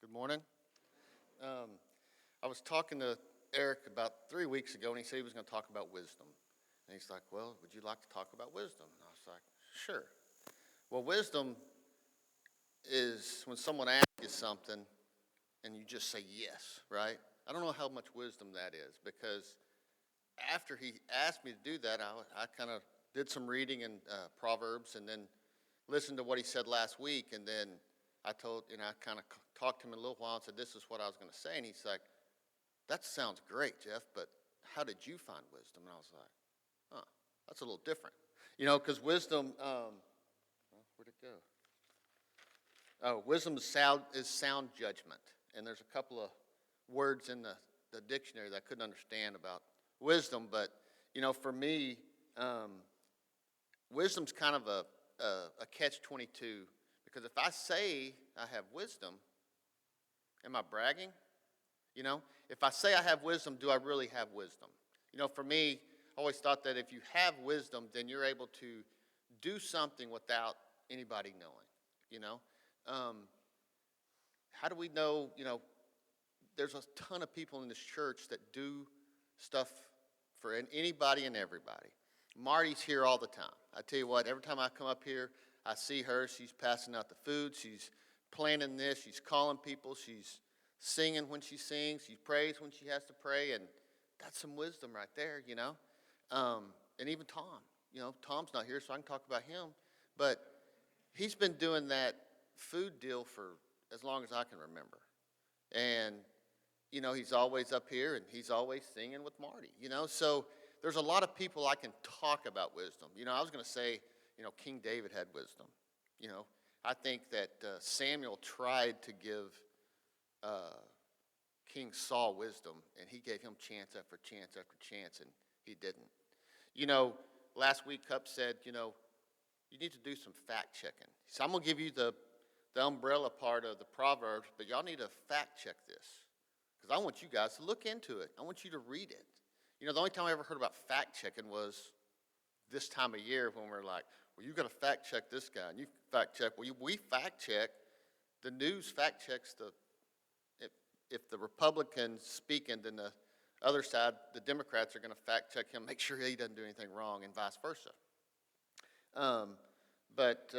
Good morning. I was talking to Eric about 3 weeks ago, and he said he was going to talk about wisdom. And he's like, well, would you like to talk about wisdom? And I was like, sure. Well, wisdom is when someone asks you something and you just say yes, right? I don't know how much wisdom that is, because after he asked me to do that, I kind of did some reading in Proverbs and then listened to what he said last week, and then I kind of talked to him in a little while and said, this is what I was going to say. And he's like, that sounds great, Jeff, but how did you find wisdom? And I was like, that's a little different. Because wisdom, where'd it go? Oh, wisdom is sound judgment. And there's a couple of words in the dictionary that I couldn't understand about wisdom. But, for me, wisdom's kind of a catch-22. Because if I say I have wisdom, am I bragging? If I say I have wisdom, do I really have wisdom? For me, I always thought that if you have wisdom, then you're able to do something without anybody knowing, How do we know, there's a ton of people in this church that do stuff for anybody and everybody. Marty's here all the time. I tell you what, every time I come up here, I see her. She's passing out the food. She's planning this. She's calling people. She's singing when she sings. She prays when she has to pray. And that's some wisdom right there, And even Tom. Tom's not here, so I can talk about him. But he's been doing that food deal for as long as I can remember. And, he's always up here, and he's always singing with Marty, So there's a lot of people I can talk about wisdom. I was going to say, King David had wisdom. I think that Samuel tried to give King Saul wisdom, and he gave him chance after chance after chance, and he didn't. Last week Cup said, you need to do some fact checking. So I'm going to give you the umbrella part of the Proverbs, but y'all need to fact check this, because I want you guys to look into it. I want you to read it. The only time I ever heard about fact checking was this time of year when we're like, well, you got to fact check this guy, and you fact check. Well, we fact check. The news fact checks if the Republican's speaking, then the other side, the Democrats, are going to fact check him, make sure he doesn't do anything wrong, and vice versa. But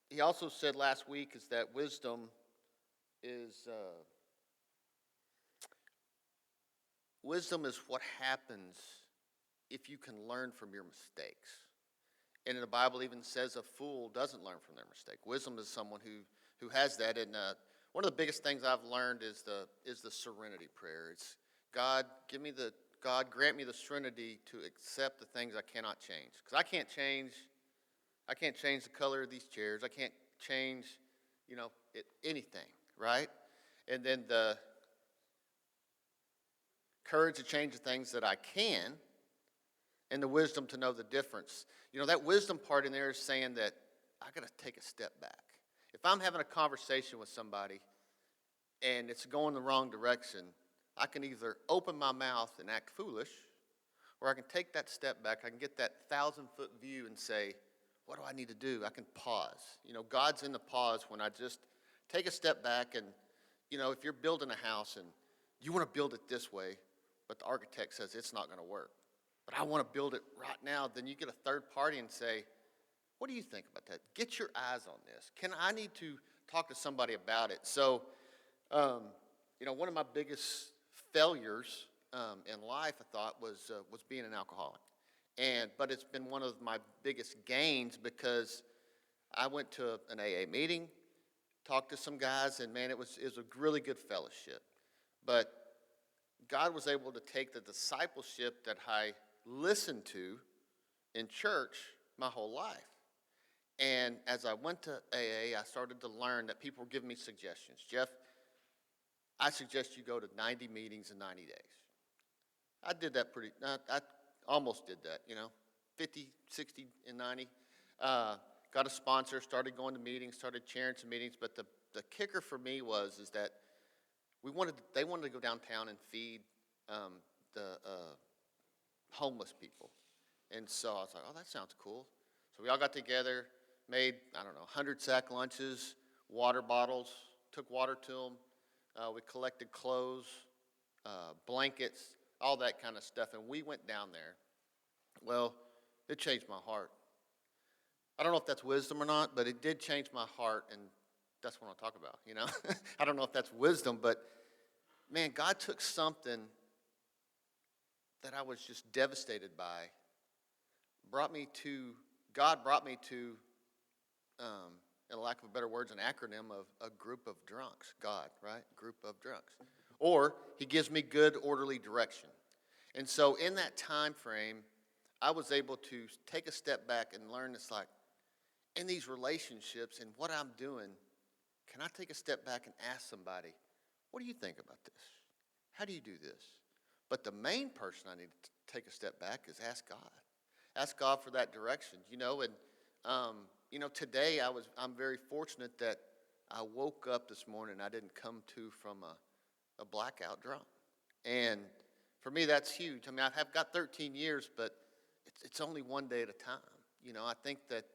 he also said last week is that wisdom is what happens if you can learn from your mistakes. And the Bible even says a fool doesn't learn from their mistake. Wisdom is someone who has that. And one of the biggest things I've learned is the serenity prayer. It's God grant me the serenity to accept the things I cannot change. Because I can't change the color of these chairs. I can't change, anything, right? And then the courage to change the things that I can, and the wisdom to know the difference. That wisdom part in there is saying that I got to take a step back. If I'm having a conversation with somebody and it's going the wrong direction, I can either open my mouth and act foolish, or I can take that step back. I can get that 1,000-foot view and say, what do I need to do? I can pause. God's in the pause when I just take a step back. And, if you're building a house and you want to build it this way, but the architect says it's not going to work, but I want to build it right now, then you get a third party and say, what do you think about that? Get your eyes on this. I need to talk to somebody about it. So, one of my biggest failures in life, I thought, was being an alcoholic. But it's been one of my biggest gains, because I went to an AA meeting, talked to some guys, and man, it was a really good fellowship. But God was able to take the discipleship that I listened to in church my whole life. And as I went to AA, I started to learn that people were giving me suggestions. Jeff, I suggest you go to 90 meetings in 90 days. I did that I almost did that, 50, 60, and 90. Got a sponsor, started going to meetings, started chairing some meetings. But the kicker for me is that they wanted to go downtown and feed the homeless people. And so I was like, oh, that sounds cool. So we all got together, made, 100 sack lunches, water bottles, took water to them, We collected clothes, blankets, all that kind of stuff, and we went down there. Well, it changed my heart. I don't know if that's wisdom or not, but it did change my heart, and that's what I'll talk about, you know? I don't know if that's wisdom, but man, God took something that I was just devastated by, God brought me to, in lack of better words, an acronym of a group of drunks. God, right? Group of drunks. Or he gives me good, orderly direction. And so in that time frame, I was able to take a step back and learn it's like, in these relationships and what I'm doing, can I take a step back and ask somebody, what do you think about this? How do you do this? But the main person I need to take a step back is ask God. Ask God for that direction, and today I'm very fortunate that I woke up this morning and I didn't come to from a blackout drunk. And for me, that's huge. I mean, I've got 13 years, but it's only one day at a time. I think that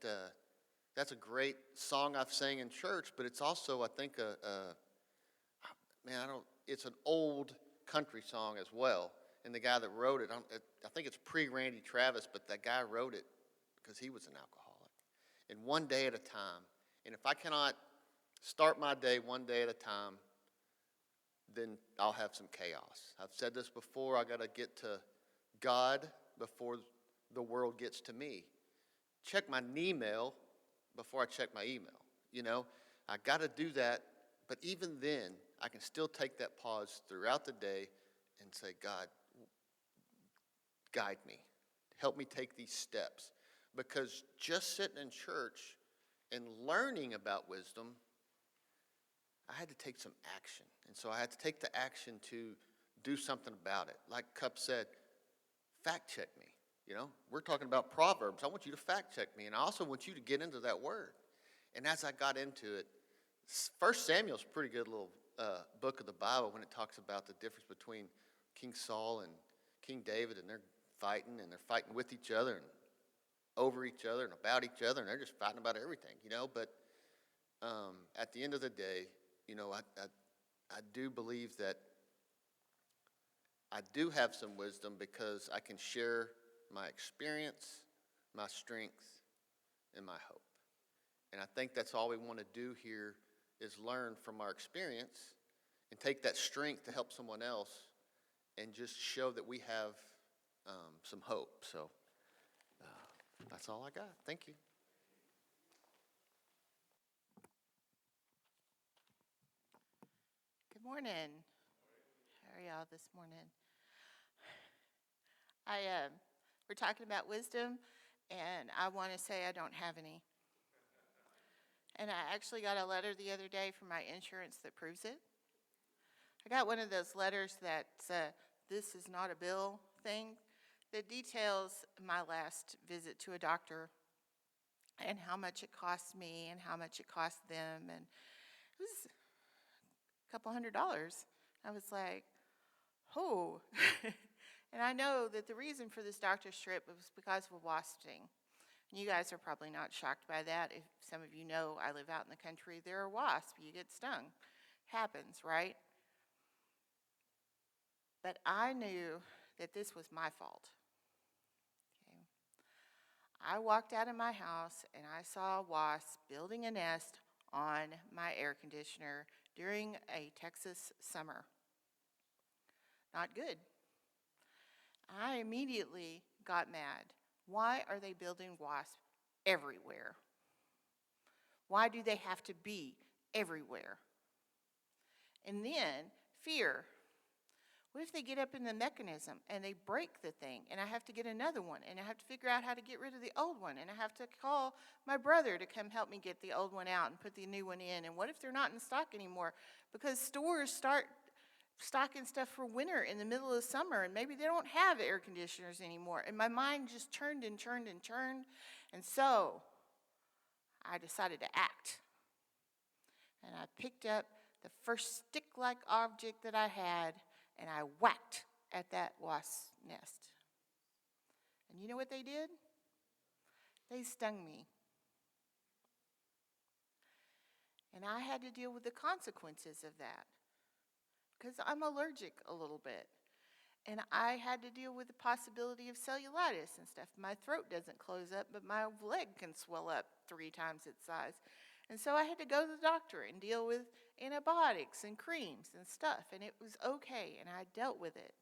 that's a great song I've sang in church, but it's also, I think, it's an old country song as well. And the guy that wrote it, I think it's pre-Randy Travis, but that guy wrote it because he was an alcoholic. And one day at a time. And if I cannot start my day one day at a time, then I'll have some chaos. I've said this before, I got to get to God before the world gets to me. Check my email before I check my email. I got to do that, but even then, I can still take that pause throughout the day and say, God, guide me. Help me take these steps. Because just sitting in church and learning about wisdom, I had to take some action. And so I had to take the action to do something about it. Like Cup said, fact check me. We're talking about Proverbs. I want you to fact check me. And I also want you to get into that word. And as I got into it, 1 Samuel's a pretty good little book of the Bible when it talks about the difference between King Saul and King David, and they're fighting with each other and over each other and about each other, and they're just fighting about everything, But at the end of the day, I do believe that I do have some wisdom because I can share my experience, my strength, and my hope. And I think that's all we want to do here is learn from our experience and take that strength to help someone else and just show that we have some hope. So that's all I got. Thank you. Good morning. How are y'all this morning? We're talking about wisdom, and I want to say I don't have any. And I actually got a letter the other day from my insurance that proves it. I got one of those letters that's this is not a bill thing that details my last visit to a doctor and how much it cost me and how much it cost them. And it was a couple $100. I was like, oh. And I know that the reason for this doctor's trip was because of a wasp sting. And you guys are probably not shocked by that. If some of you know I live out in the country, there are wasps. You get stung. Happens, right? But I knew that this was my fault. Okay. I walked out of my house and I saw a wasp building a nest on my air conditioner during a Texas summer. Not good. I immediately got mad. Why are they building wasps everywhere? Why do they have to be everywhere? And then fear. What if they get up in the mechanism and they break the thing and I have to get another one and I have to figure out how to get rid of the old one and I have to call my brother to come help me get the old one out and put the new one in? And what if they're not in stock anymore? Because stores start stocking stuff for winter in the middle of summer and maybe they don't have air conditioners anymore. And my mind just turned and turned and turned. And so I decided to act. And I picked up the first stick-like object that I had and I whacked at that wasp nest. And you know what they did? They stung me. And I had to deal with the consequences of that. because I'm allergic a little bit. And I had to deal with the possibility of cellulitis and stuff. My throat doesn't close up, but my leg can swell up 3 times its size. And so I had to go to the doctor and deal with antibiotics and creams and stuff. And it was okay, and I dealt with it.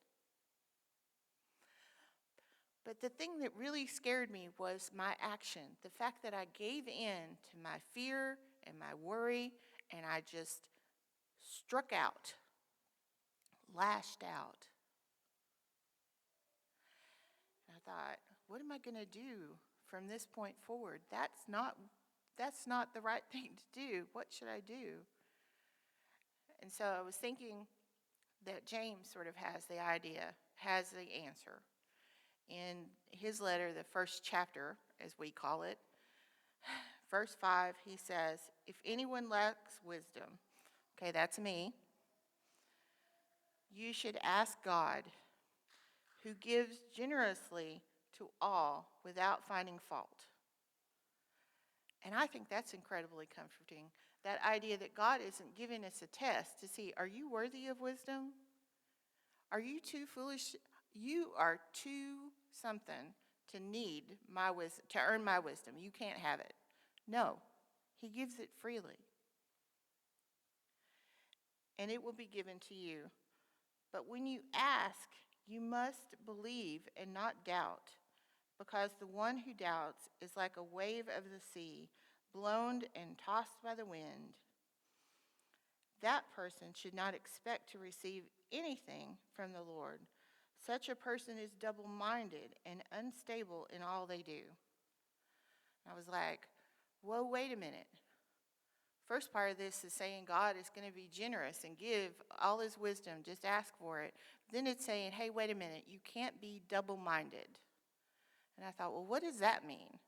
But the thing that really scared me was my action. The fact that I gave in to my fear and my worry, and I just struck out, lashed out. And I thought, what am I going to do from this point forward? That's not the right thing to do. What should I do? And so I was thinking that James sort of has the answer. In his letter, the first chapter, as we call it, verse 5, he says, if anyone lacks wisdom, okay, that's me, you should ask God, who gives generously to all without finding fault. And I think that's incredibly comforting. That idea that God isn't giving us a test to see, are you worthy of wisdom? Are you too foolish? You are too something to need my wisdom, to earn my wisdom. You can't have it. No, he gives it freely. And it will be given to you. But when you ask, you must believe and not doubt, because the one who doubts is like a wave of the sea, blown and tossed by the wind. That person should not expect to receive anything from the Lord. Such a person is double-minded and unstable in all they do. I was like, whoa, wait a minute. First part of this is saying God is going to be generous and give all his wisdom, just ask for it. Then it's saying, hey, wait a minute, you can't be double-minded. And I thought, well, what does that mean?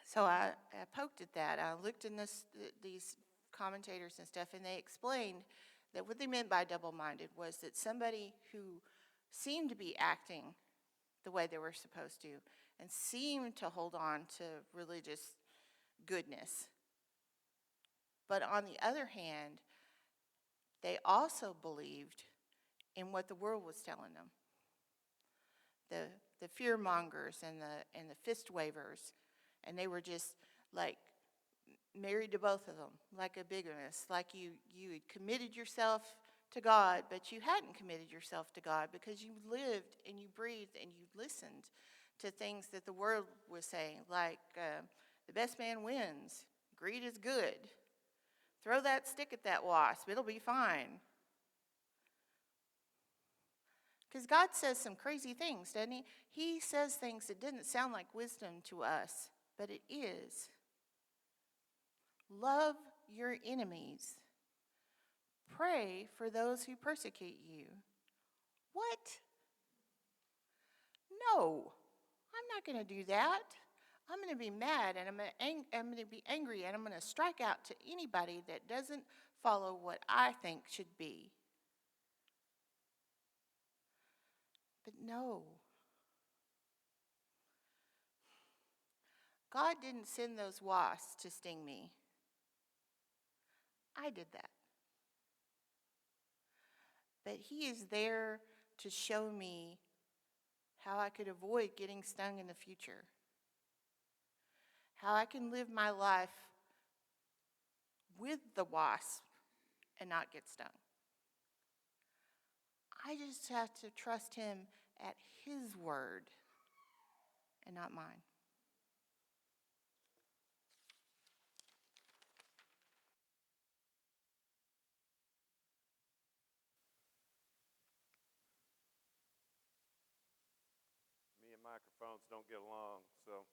So I poked at that. I looked in these commentators and stuff, and they explained that what they meant by double-minded was that somebody who seemed to be acting the way they were supposed to and seemed to hold on to religious goodness. But on the other hand, they also believed in what the world was telling them. The fear mongers and the fist wavers, and they were just like married to both of them, like a bigamist, like you had committed yourself to God, but you hadn't committed yourself to God because you lived and you breathed and you listened to things that the world was saying, like the best man wins, greed is good, throw that stick at that wasp, it'll be fine. Because God says some crazy things, doesn't he? He says things that didn't sound like wisdom to us, but it is. Love your enemies. Pray for those who persecute you. What? No, I'm not going to do that. I'm going to be mad, and I'm going to be angry, and I'm going to strike out to anybody that doesn't follow what I think should be. But no. God didn't send those wasps to sting me. I did that. But he is there to show me how I could avoid getting stung in the future. How I can live my life with the wasp and not get stung. I just have to trust him at his word and not mine. Me and microphones don't get along, so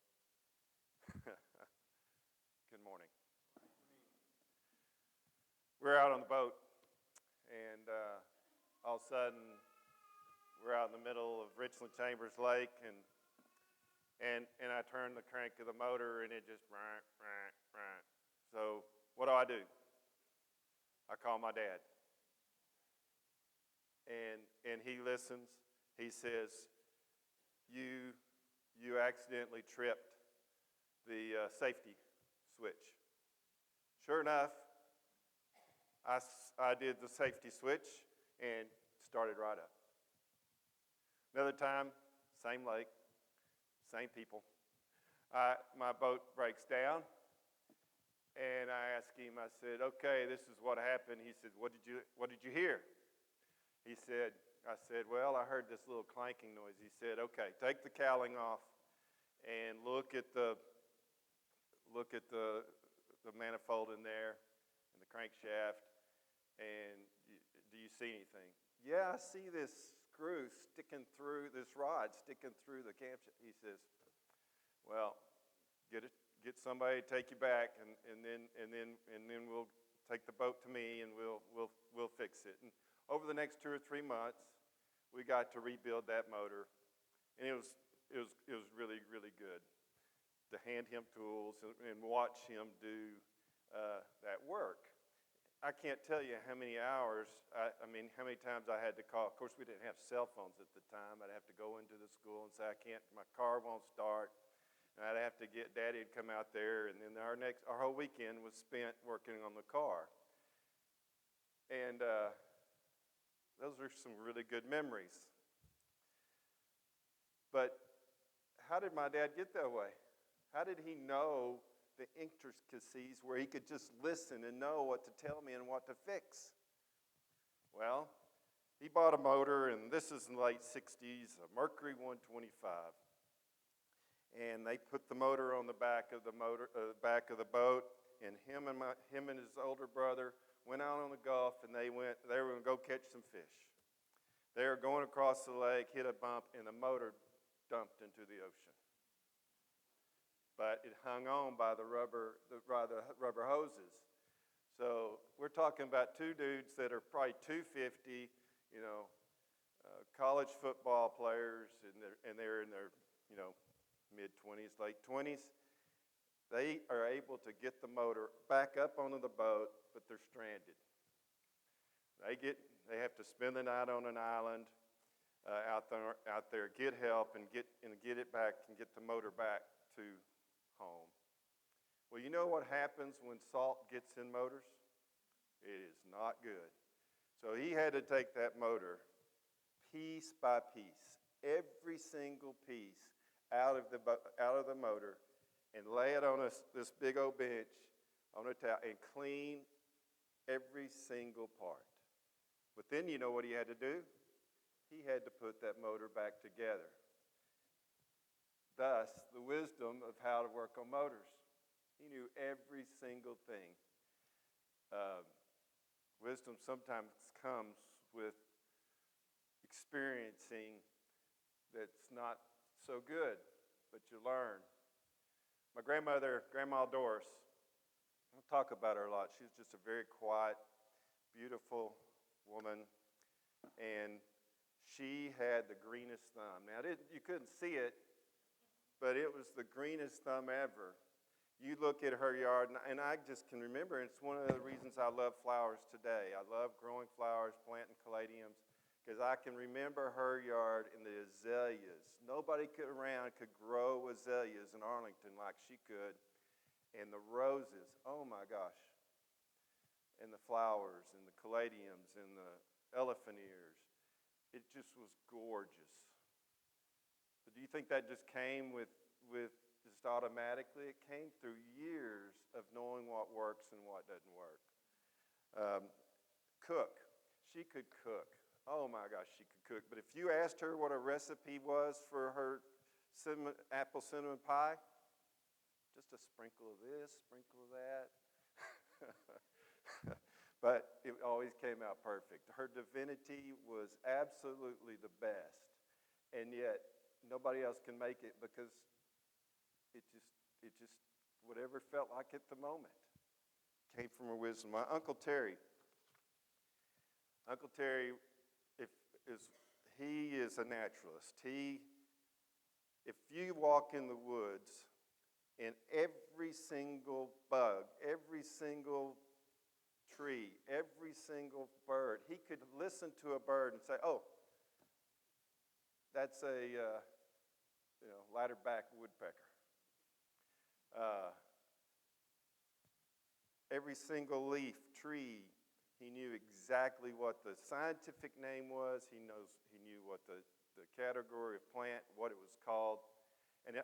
good morning. We're out on the boat, and all of a sudden, we're out in the middle of Richland Chambers Lake, and I turn the crank of the motor, and it just rah, rah, rah. So what do? I call my dad, and he listens. He says, you accidentally tripped the safety switch. Sure enough, I did the safety switch and started right up. Another time, same lake, same people. My boat breaks down, and I asked him, I said, okay, this is what happened. He said, what did you hear? I said, well, I heard this little clanking noise. He said, okay, take the cowling off and look at the manifold in there and the crankshaft, and do you see anything? Yeah, I see this screw sticking through, this rod sticking through the camshaft. He says, well, get somebody to take you back, and then we'll take the boat to me, and we'll fix it. And over the next 2 or 3 months, we got to rebuild that motor, and it was really, really good to hand him tools and watch him do that work. I can't tell you how many hours, how many times I had to call. Of course, we didn't have cell phones at the time. I'd have to go into the school and say, my car won't start. And I'd have to get Daddy to come out there, and then our whole weekend was spent working on the car. And those are some really good memories. But how did my dad get that way? How did he know the intricacies where he could just listen and know what to tell me and what to fix? Well, he bought a motor, and this is in the late 60s, a Mercury 125. And they put the motor on the back of the boat, and him and his older brother went out on the Gulf, and they were going to go catch some fish. They were going across the lake, hit a bump, and the motor dumped into the ocean. But it hung on by the rubber hoses. So we're talking about 2 dudes that are probably 250, college football players, and they're in their, mid-20s, late 20s. They are able to get the motor back up onto the boat, but they're stranded. They have to spend the night on an island out there, get help, and get it back and get the motor back to home. Well, you know what happens when salt gets in motors? It is not good. So he had to take that motor piece by piece, every single piece out of the motor, and lay it on this big old bench on a towel and clean every single part. But then you know what he had to do? He had to put that motor back together. Thus, the wisdom of how to work on motors. He knew every single thing. Wisdom sometimes comes with experiencing that's not so good, but you learn. My Grandma Doris, I don't talk about her a lot. She was just a very quiet, beautiful woman, and she had the greenest thumb. Now, you couldn't see it, but it was the greenest thumb ever. You look at her yard, and I just can remember, it's one of the reasons I love flowers today. I love growing flowers, planting caladiums, because I can remember her yard and the azaleas. Nobody around could grow azaleas in Arlington like she could. And the roses, oh my gosh. And the flowers, and the caladiums, and the elephant ears. It just was gorgeous. But do you think that just came with just automatically? It came through years of knowing what works and what doesn't work. Cook. She could cook. Oh my gosh, she could cook. But if you asked her what a recipe was for her apple cinnamon pie, just a sprinkle of this, sprinkle of that. But it always came out perfect. Her divinity was absolutely the best. And yet, nobody else can make it because it just whatever felt like at the moment came from her wisdom. My Uncle Terry, he is a naturalist. If you walk in the woods, and every single bug, every single tree, every single bird, he could listen to a bird and say, "Oh, that's a ladderback woodpecker." Every single leaf, tree, He knew exactly what the scientific name was. He knew what the category of plant, what it was called. And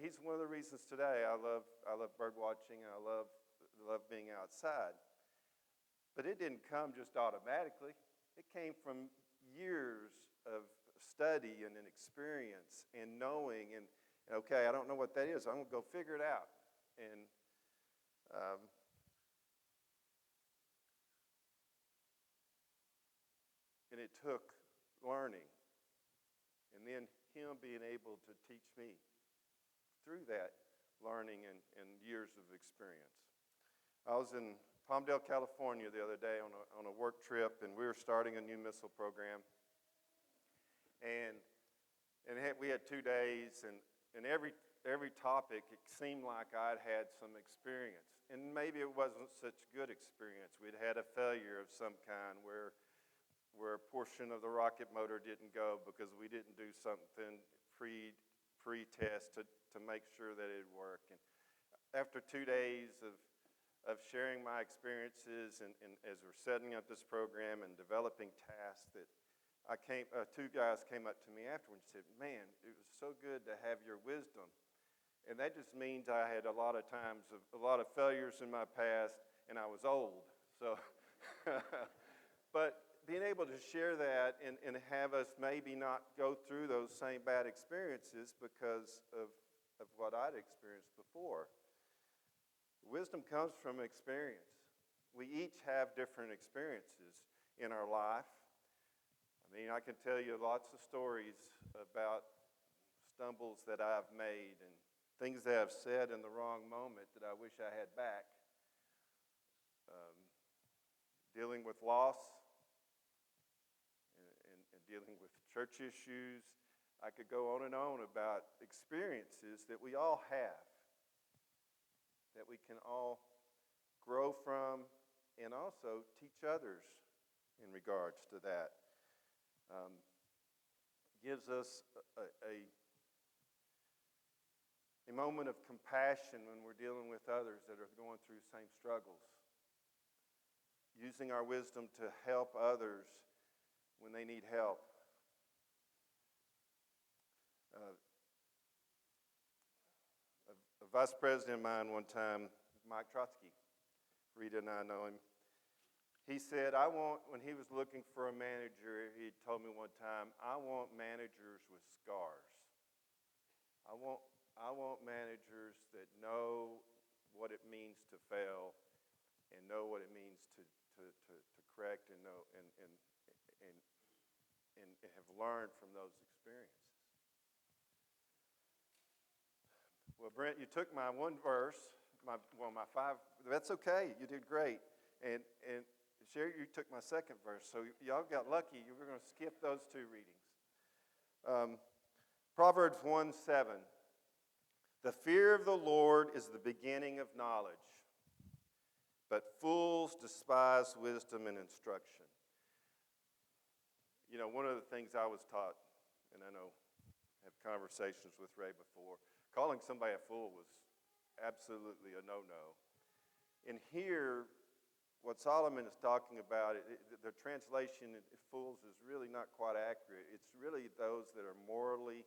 he's one of the reasons today I love bird watching, and I love being outside. But it didn't come just automatically. It came from years of study and an experience and knowing and okay, I don't know what that is. I'm going to go figure it out. And it took learning, and then him being able to teach me through that learning and years of experience. I was in Palmdale, California the other day on a work trip, and we were starting a new missile program. And we had 2 days, and every topic, it seemed like I'd had some experience. And maybe it wasn't such good experience. We'd had a failure of some kind where a portion of the rocket motor didn't go because we didn't do something pre-test to make sure that it would work. And after 2 days of sharing my experiences and as we're setting up this program and developing tasks, that two guys came up to me afterwards and said, "Man, it was so good to have your wisdom." And that just means I had a lot of failures in my past, and I was old. So, but being able to share that and have us maybe not go through those same bad experiences because of what I'd experienced before. Wisdom comes from experience. We each have different experiences in our life. I mean, I can tell you lots of stories about stumbles that I've made and things that I've said in the wrong moment that I wish I had back. Dealing with loss and dealing with church issues. I could go on and on about experiences that we all have, that we can all grow from and also teach others in regards to that. Gives us a moment of compassion when we're dealing with others that are going through the same struggles. Using our wisdom to help others when they need help. A vice president of mine one time, Mike Trotsky, Rita and I know him, he said, when he was looking for a manager, he told me one time, I want managers with scars. I want managers that know what it means to fail and know what it means to correct and know and have learned from those experiences. Well, Brent, you took my one verse, my five. That's okay. You did great. And Sherry, you took my second verse. So y'all got lucky. You were going to skip those two readings. Proverbs 1:7. The fear of the Lord is the beginning of knowledge, but fools despise wisdom and instruction. You know, one of the things I was taught, and I know I have conversations with Ray before, calling somebody a fool was absolutely a no-no. And here, what Solomon is talking about, the translation of fools is really not quite accurate. It's really those that are morally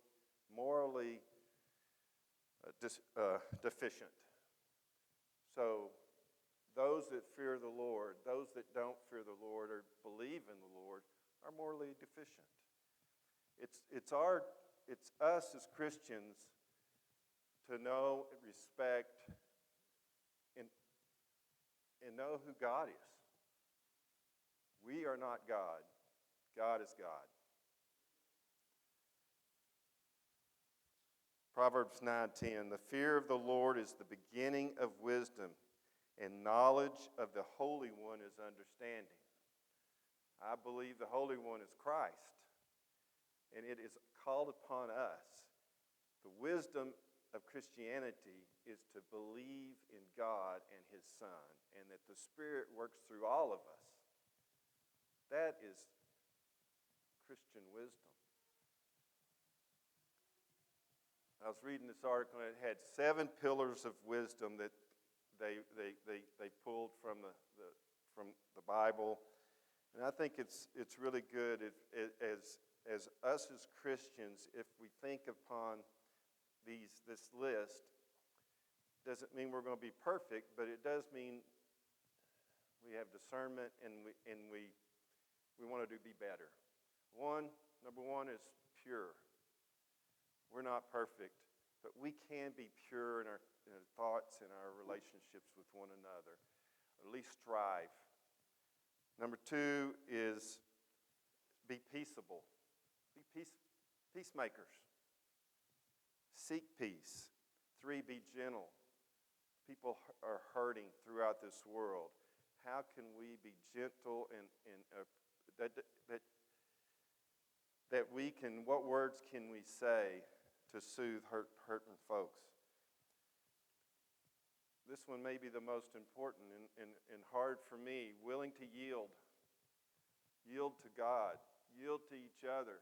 deficient. So those that fear the Lord, those that don't fear the Lord or believe in the Lord are morally deficient. It's us as Christians to know, respect, and know who God is. We are not God. God is God. Proverbs 9:10, the fear of the Lord is the beginning of wisdom, and knowledge of the Holy One is understanding. I believe the Holy One is Christ, and it is called upon us. The wisdom of Christianity is to believe in God and His Son, and that the Spirit works through all of us. That is Christian wisdom. I was reading this article, and it had 7 pillars of wisdom that they pulled from the Bible. And I think it's really good as us as Christians, if we think upon this list, doesn't mean we're going to be perfect, but it does mean we have discernment and we want to be better. Number one is pure. We're not perfect, but we can be pure in our thoughts and our relationships with one another, or at least strive. Number two is be peaceable. Be peacemakers. Seek peace. 3, be gentle. People are hurting throughout this world. How can we be gentle that we can, what words can we say to soothe hurting folks? This one may be the most important and hard for me. Willing to yield. Yield to God. Yield to each other.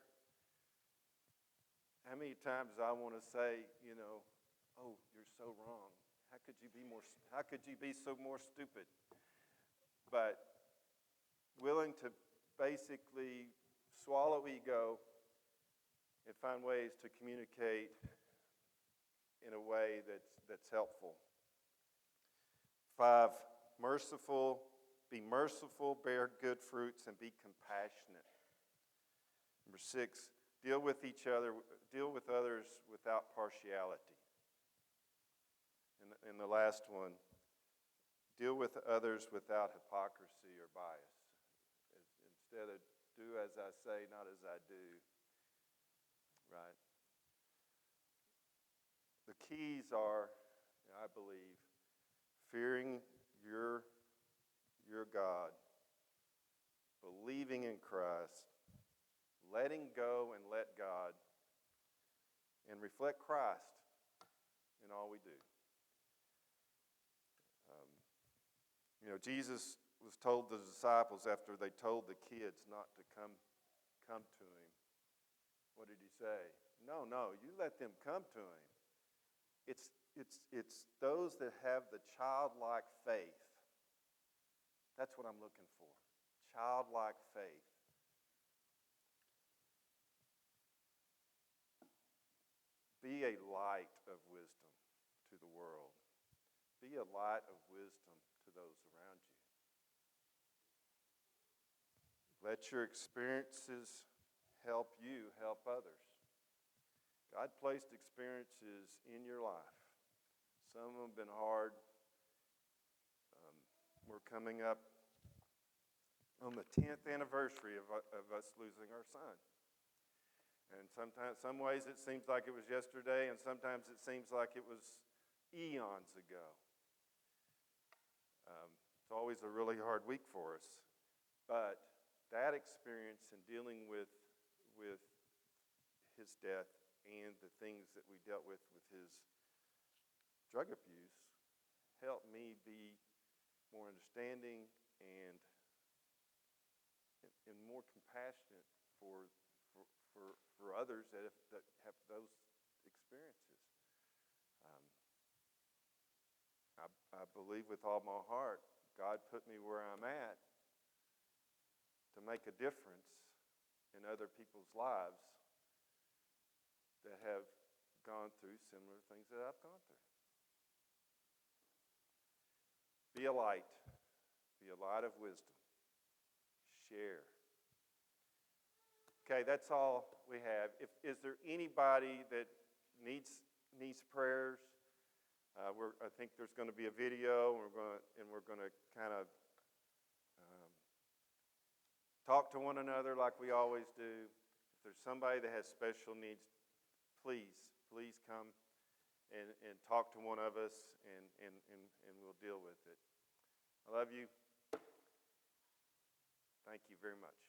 How many times I want to say, oh, you're so wrong. How could you be so more stupid? But willing to basically swallow ego and find ways to communicate in a way that's helpful. 5, merciful. Be merciful, bear good fruits, and be compassionate. Number 6, deal with others without partiality. And the last one, deal with others without hypocrisy or bias. Instead of do as I say, not as I do. Right? The keys are, I believe, fearing your God, believing in Christ, letting go and let God, and reflect Christ in all we do. Jesus was told the disciples after they told the kids not to come to him. What did he say? No, you let them come to him. It's those that have the childlike faith. That's what I'm looking for. Childlike faith. Be a light of wisdom to the world. Be a light of wisdom to those around you. Let your experiences help you help others. God placed experiences in your life. Some of them have been hard. We're coming up on the 10th anniversary of us losing our son. And some ways it seems like it was yesterday, and sometimes it seems like it was eons ago. It's always a really hard week for us. But that experience in dealing with his death and the things that we dealt with his drug abuse helped me be more understanding and more compassionate for others that have those experiences. I believe with all my heart, God put me where I'm at to make a difference in other people's lives that have gone through similar things that I've gone through. Be a light. Be a light of wisdom. Share. Okay, that's all we have. Is there anybody that needs prayers? I think there's going to be a video, and we're going to kind of talk to one another like we always do. If there's somebody that has special needs, please come and talk to one of us, and we'll deal with it. I love you. Thank you very much.